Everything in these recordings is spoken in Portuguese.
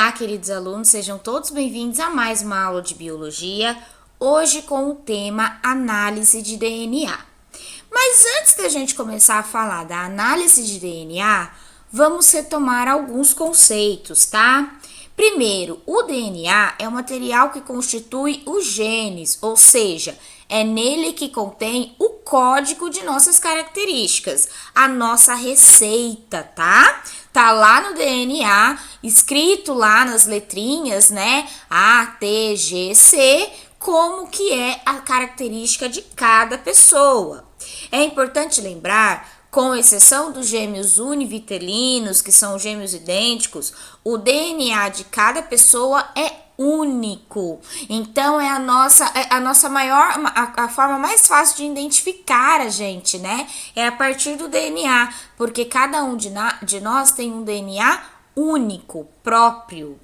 Olá, queridos alunos, sejam todos bem-vindos a mais uma aula de biologia, hoje com o tema análise de DNA. Mas antes da gente começar a falar da análise de DNA, vamos retomar alguns conceitos, tá? Primeiro, o DNA é o material que constitui os genes, ou seja, é nele que contém o código de nossas características, a nossa receita, tá? Tá lá no DNA, escrito lá nas letrinhas, né? A, T, G, C, como que é a característica de cada pessoa. É importante lembrar, com exceção dos gêmeos univitelinos, que são gêmeos idênticos, o DNA de cada pessoa é único. Então é a nossa maior, a forma mais fácil de identificar a gente, né? É a partir do DNA, porque cada um de nós tem um DNA único, próprio.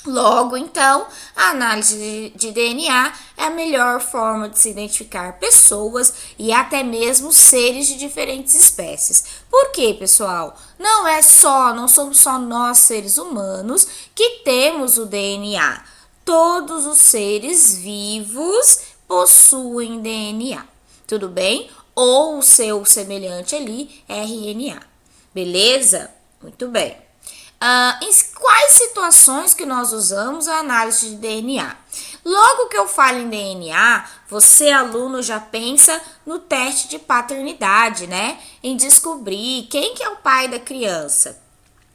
Logo, então, a análise de DNA é a melhor forma de se identificar pessoas e até mesmo seres de diferentes espécies. Por quê, pessoal? Não somos só nós, seres humanos, que temos o DNA. Todos os seres vivos possuem DNA, tudo bem? Ou o seu semelhante ali, RNA. Beleza? Muito bem. Em quais situações que nós usamos a análise de DNA? Logo que eu falo em DNA, você, aluno, já pensa no teste de paternidade, né? Em descobrir quem que é o pai da criança.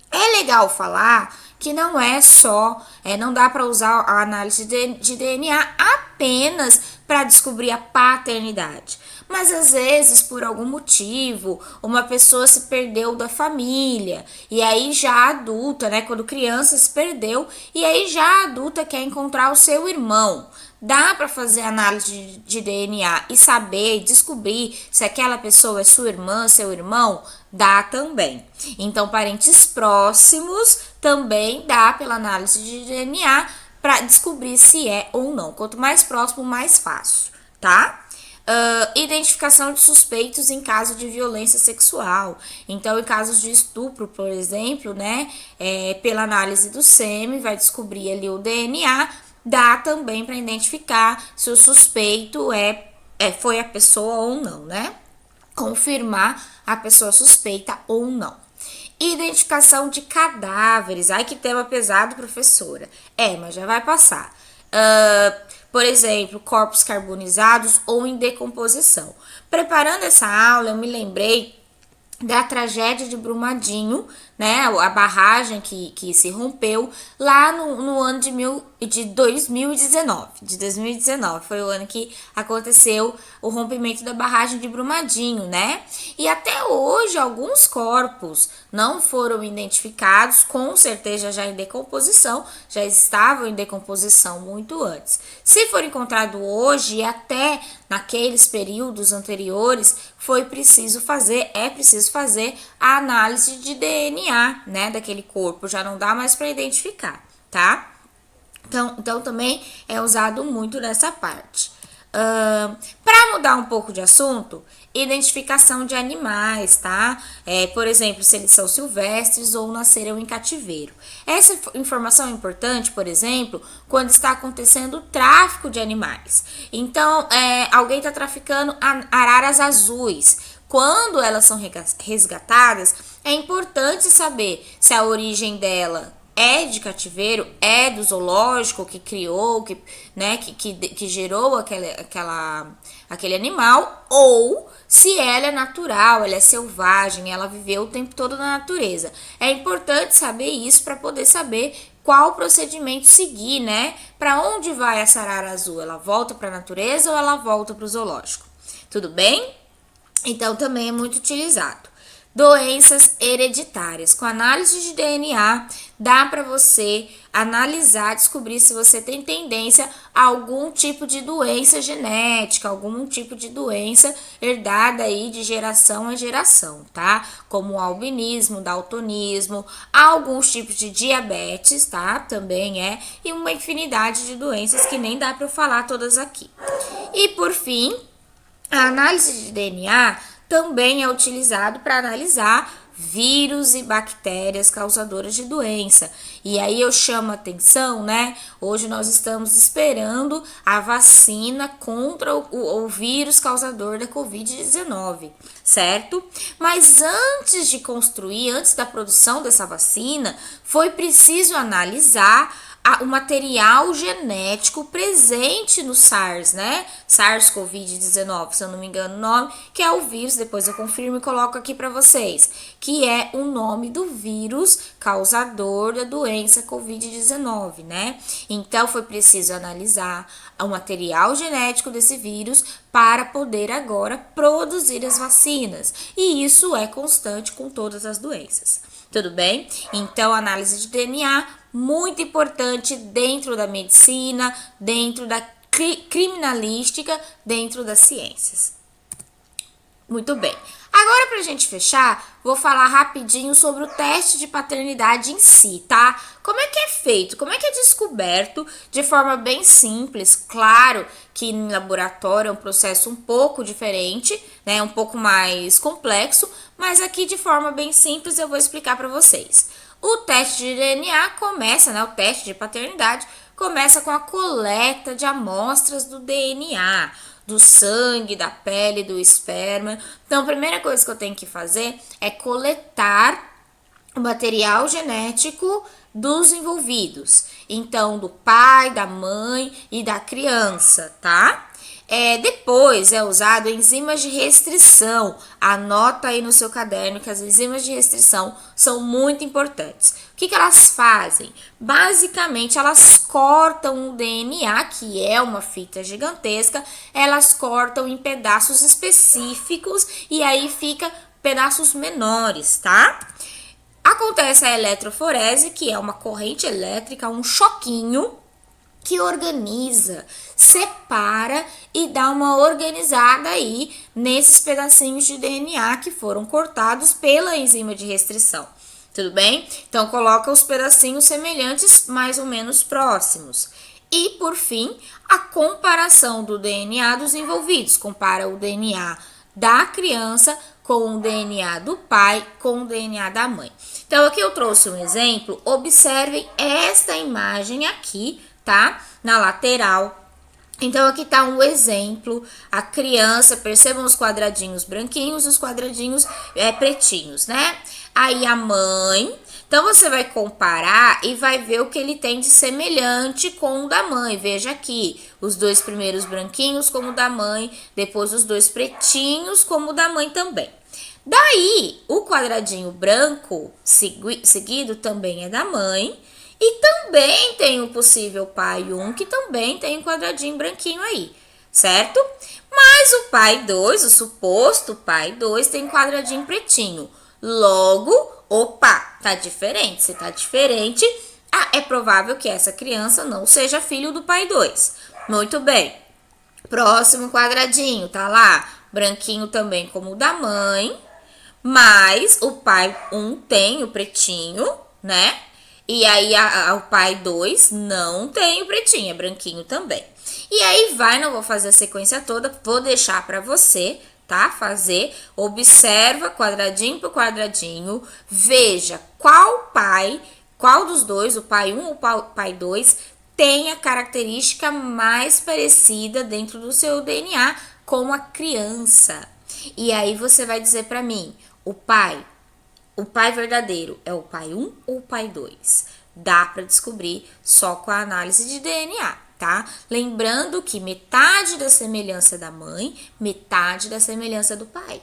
É legal falar que não não dá para usar a análise de DNA apenas para descobrir a paternidade. Mas às vezes, por algum motivo, uma pessoa se perdeu da família, e aí já adulta, né, quando criança se perdeu, e aí já adulta quer encontrar o seu irmão. Dá para fazer análise de DNA e saber, descobrir se aquela pessoa é sua irmã, seu irmão? Dá também. Então, parentes próximos também dá pela análise de DNA para descobrir se é ou não. Quanto mais próximo, mais fácil, tá? Identificação de suspeitos em caso de violência sexual. Então, em casos de estupro, por exemplo, né, pela análise do sêmen, vai descobrir ali o DNA, dá também para identificar se o suspeito foi a pessoa ou não, né? Confirmar a pessoa suspeita ou não. Identificação de cadáveres. Ai, que tema pesado, professora. Mas já vai passar. Por exemplo, corpos carbonizados ou em decomposição. Preparando essa aula, eu me lembrei da tragédia de Brumadinho, né, a barragem que se rompeu lá no ano de 2019. De 2019 foi o ano que aconteceu o rompimento da barragem de Brumadinho, né? E até hoje alguns corpos não foram identificados, com certeza já em decomposição, já estavam em decomposição muito antes. Se for encontrado hoje e até naqueles períodos anteriores, é preciso fazer a análise de DNA, né, daquele corpo, já não dá mais para identificar, tá? Então também é usado muito nessa parte. Para mudar um pouco de assunto, identificação de animais, tá? Por exemplo, se eles são silvestres ou nasceram em cativeiro. Essa informação é importante, por exemplo, quando está acontecendo o tráfico de animais. Então, alguém está traficando araras azuis. Quando elas são resgatadas, é importante saber se a origem dela é de cativeiro, é do zoológico que criou, que gerou aquele animal, ou se ela é natural, ela é selvagem, ela viveu o tempo todo na natureza. É importante saber isso para poder saber qual procedimento seguir, né? Para onde vai essa arara azul? Ela volta para a natureza ou ela volta para o zoológico? Tudo bem? Então, também é muito utilizado. Doenças hereditárias. Com análise de DNA, dá para você analisar, descobrir se você tem tendência a algum tipo de doença genética, algum tipo de doença herdada aí de geração a geração, tá? Como o albinismo, daltonismo, alguns tipos de diabetes, tá? Também e uma infinidade de doenças que nem dá para eu falar todas aqui. E por fim, a análise de DNA também é utilizado para analisar vírus e bactérias causadoras de doença. E aí eu chamo a atenção, né? Hoje nós estamos esperando a vacina contra o vírus causador da Covid-19, certo? Mas antes de construir, antes da produção dessa vacina, foi preciso analisar o material genético presente no SARS, né? SARS-CoV-19, se eu não me engano o nome, que é o vírus, depois eu confirmo e coloco aqui para vocês, que é o nome do vírus causador da doença Covid-19, né? Então, foi preciso analisar o material genético desse vírus para poder agora produzir as vacinas. E isso é constante com todas as doenças. Tudo bem? Então, análise de DNA, muito importante dentro da medicina, dentro da criminalística, dentro das ciências. Muito bem. Agora, para a gente fechar, vou falar rapidinho sobre o teste de paternidade em si, tá? Como é que é feito? Como é que é descoberto de forma bem simples? Claro que em laboratório é um processo um pouco diferente, né? Um pouco mais complexo, mas aqui de forma bem simples eu vou explicar para vocês. O teste de DNA começa, né? O teste de paternidade começa com a coleta de amostras do DNA, do sangue, da pele, do esperma. Então, a primeira coisa que eu tenho que fazer é coletar o material genético dos envolvidos. Então, do pai, da mãe e da criança, tá? Depois é usado enzimas de restrição. Anota aí no seu caderno que as enzimas de restrição são muito importantes. O que elas fazem? Basicamente, elas cortam o DNA, que é uma fita gigantesca, elas cortam em pedaços específicos e aí fica pedaços menores, tá? Acontece a eletroforese, que é uma corrente elétrica, um choquinho, que organiza, separa e dá uma organizada aí nesses pedacinhos de DNA que foram cortados pela enzima de restrição. Tudo bem? Então, coloca os pedacinhos semelhantes mais ou menos próximos. E, por fim, a comparação do DNA dos envolvidos. Compara o DNA da criança com o DNA do pai, com o DNA da mãe. Então, aqui eu trouxe um exemplo. Observem esta imagem aqui, tá? Na lateral. Então, aqui tá um exemplo. A criança, percebam os quadradinhos branquinhos e os quadradinhos pretinhos, né? Aí a mãe. Então, você vai comparar e vai ver o que ele tem de semelhante com o da mãe. Veja aqui, os dois primeiros branquinhos como o da mãe, depois os dois pretinhos como o da mãe também. Daí, o quadradinho branco seguido também é da mãe. E também tem o possível pai 1, que também tem um quadradinho branquinho aí, certo? Mas o pai 2, o suposto pai 2, tem quadradinho pretinho. Logo, opa, tá diferente. Se tá diferente, é provável que essa criança não seja filho do pai 2. Muito bem. Próximo quadradinho, tá lá, branquinho também como o da mãe. Mas o pai 1 tem o pretinho, né? E aí, o pai 2 não tem o pretinho, é branquinho também. E aí não vou fazer a sequência toda, vou deixar para você, tá? Fazer, observa quadradinho por quadradinho, veja qual dos dois, o pai 1 ou o pai 2, tem a característica mais parecida dentro do seu DNA com a criança. E aí, você vai dizer para mim, o pai verdadeiro é o pai 1 ou o pai 2? Dá para descobrir só com a análise de DNA, tá? Lembrando que metade da semelhança da mãe, metade da semelhança do pai.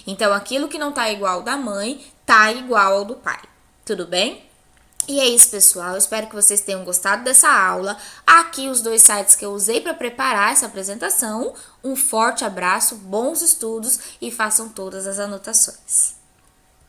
Então, aquilo que não tá igual da mãe, tá igual ao do pai. Tudo bem? E é isso, pessoal. Eu espero que vocês tenham gostado dessa aula. Aqui os 2 sites que eu usei para preparar essa apresentação. Um forte abraço, bons estudos e façam todas as anotações.